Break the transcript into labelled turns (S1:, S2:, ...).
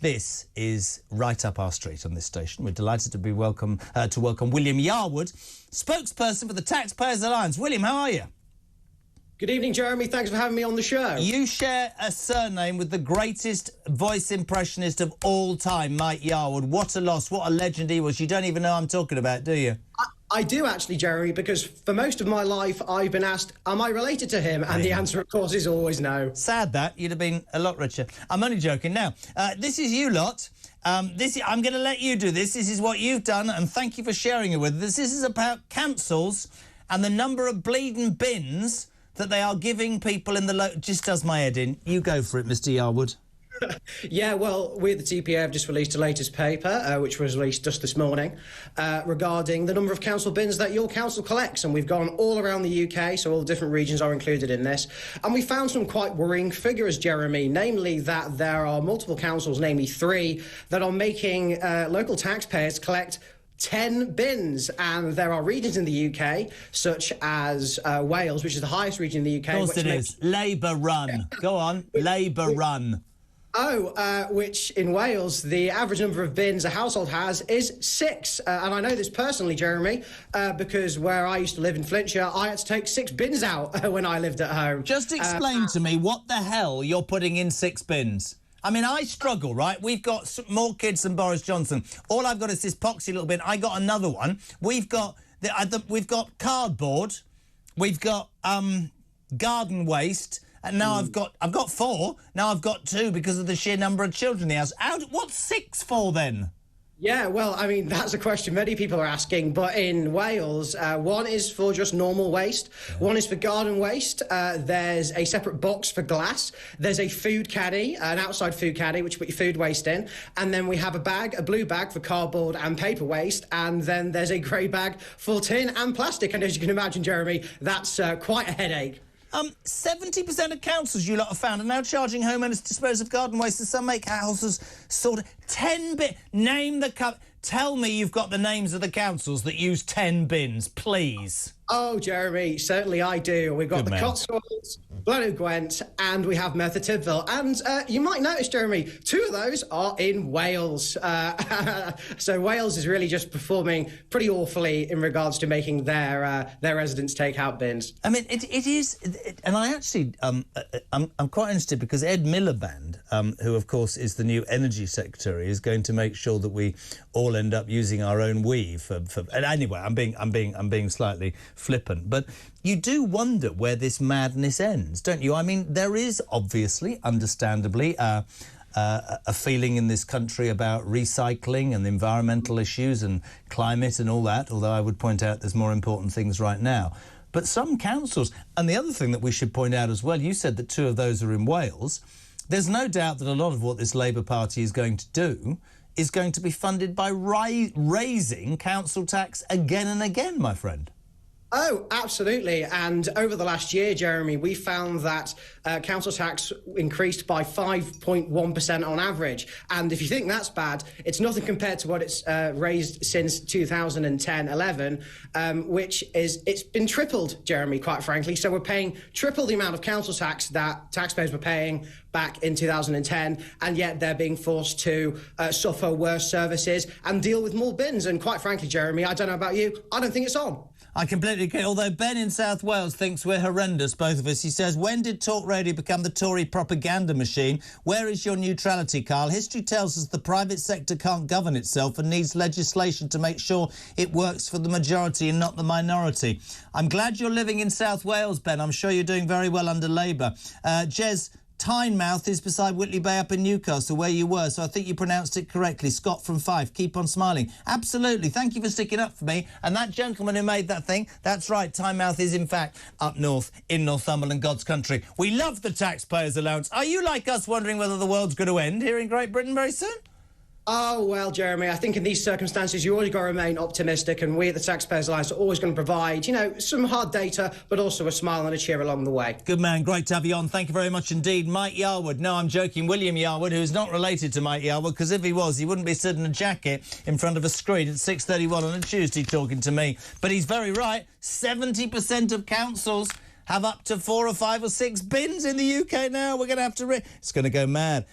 S1: This is right up our street on this station. We're delighted to be welcome William Yarwood, spokesperson for the Taxpayers Alliance. William, how are you?
S2: Good evening, Jeremy. Thanks for having me on the show.
S1: You share a surname with the greatest voice impressionist of all time, Mike Yarwood. What a loss, what a legend he was. You don't even know I'm talking about, do you?
S2: I do actually, Jeremy, because for most of my life I've been asked, am I related to him? And the answer, of course, is always no.
S1: Sad that. You'd have been a lot richer. I'm only joking. Now, this is you lot. I'm going to let you do this. This is what you've done, and thank you for sharing it with us. This is about councils and the number of bleeding bins that they are giving people in the just does my head in. You go for it, Mr. Yarwood.
S2: Yeah, well, we at the TPA have just released the latest paper, which was released just this morning, regarding the number of council bins that your council collects. And we've gone all around the UK, so all the different regions are included in this. And we found some quite worrying figures, Jeremy, namely that there are multiple councils, namely 3, that are making local taxpayers collect 10 bins, and there are regions in the UK, such as Wales, which is the highest region in the UK.
S1: Of course it is. Labour run. Go on. Labour run.
S2: Which in Wales, the average number of bins a household has is 6. And I know this personally, Jeremy, because where I used to live in Flintshire, I had to take 6 bins out when I lived at home.
S1: Just explain to me what the hell you're putting in 6 bins. I mean, I struggle, right? We've got more kids than Boris Johnson. All I've got is this poxy little bin. I got another one. We've got we've got cardboard. We've got garden waste. And now I've got 4. Now I've got 2 because of the sheer number of children in the house. What's 6 for then?
S2: Yeah, well, I mean, that's a question many people are asking. But in Wales, 1 is for just normal waste. Yeah. 1 is for garden waste. There's a separate box for glass. There's a food caddy, an outside food caddy, which you put your food waste in. And then we have a blue bag for cardboard and paper waste. And then there's a grey bag for tin and plastic. And as you can imagine, Jeremy, that's quite a headache.
S1: 70% of councils you lot have found are now charging homeowners to dispose of garden waste, and some make houses sort of 10 bin. Name the tell me you've got the names of the councils that use 10 bins, please.
S2: Oh, Jeremy, certainly I do. We've got the Cotswolds, Blaenau Gwent, and we have Merthyr Tydfil. And you might notice, Jeremy, 2 of those are in Wales. So Wales is really just performing pretty awfully in regards to making their residents take out bins.
S1: I mean, it is, and I actually, I'm quite interested because Ed Miliband, who of course is the new Energy Secretary, is going to make sure that we all end up using our own weave. And anyway, I'm being slightly flippant, but you do wonder where this madness ends, don't you? I mean, there is obviously, understandably, a feeling in this country about recycling and environmental issues and climate and all that, although I would point out there's more important things right now. But some councils, and the other thing that we should point out as well, you said that 2 of those are in Wales. There's no doubt that a lot of what this Labour Party is going to do is going to be funded by raising council tax again and again, my friend.
S2: Oh, absolutely. And over the last year, Jeremy, we found that council tax increased by 5.1% on average. And if you think that's bad, it's nothing compared to what it's raised since 2010-11, which is, it's been tripled, Jeremy, quite frankly. So we're paying triple the amount of council tax that taxpayers were paying back in 2010, and yet they're being forced to suffer worse services and deal with more bins. And quite frankly, Jeremy, I don't know about you, I don't think it's on.
S1: I completely agree, although Ben in South Wales thinks we're horrendous, both of us. He says, when did talk radio become the Tory propaganda machine? Where is your neutrality, Carl? History tells us the private sector can't govern itself and needs legislation to make sure it works for the majority and not the minority. I'm glad you're living in South Wales, Ben. I'm sure you're doing very well under Labour. Jez, Tynemouth is beside Whitley Bay up in Newcastle, where you were, so I think you pronounced it correctly. Scott from Fife, keep on smiling. Absolutely, thank you for sticking up for me. And that gentleman who made that thing, that's right, Tynemouth is in fact up north in Northumberland, God's country. We love the Taxpayers Allowance. Are you like us wondering whether the world's going to end here in Great Britain very soon?
S2: Oh, well, Jeremy, I think in these circumstances, you always got to remain optimistic, and we at the Taxpayers Alliance are always going to provide, you know, some hard data, but also a smile and a cheer along the way.
S1: Good man, great to have you on. Thank you very much indeed. Mike Yarwood. No, I'm joking. William Yarwood, who's not related to Mike Yarwood, because if he was, he wouldn't be sitting in a jacket in front of a screen at 6:31 on a Tuesday talking to me. But he's very right. 70% of councils have up to 4 or 5 or 6 bins in the UK now. We're going to have to... It's going to go mad.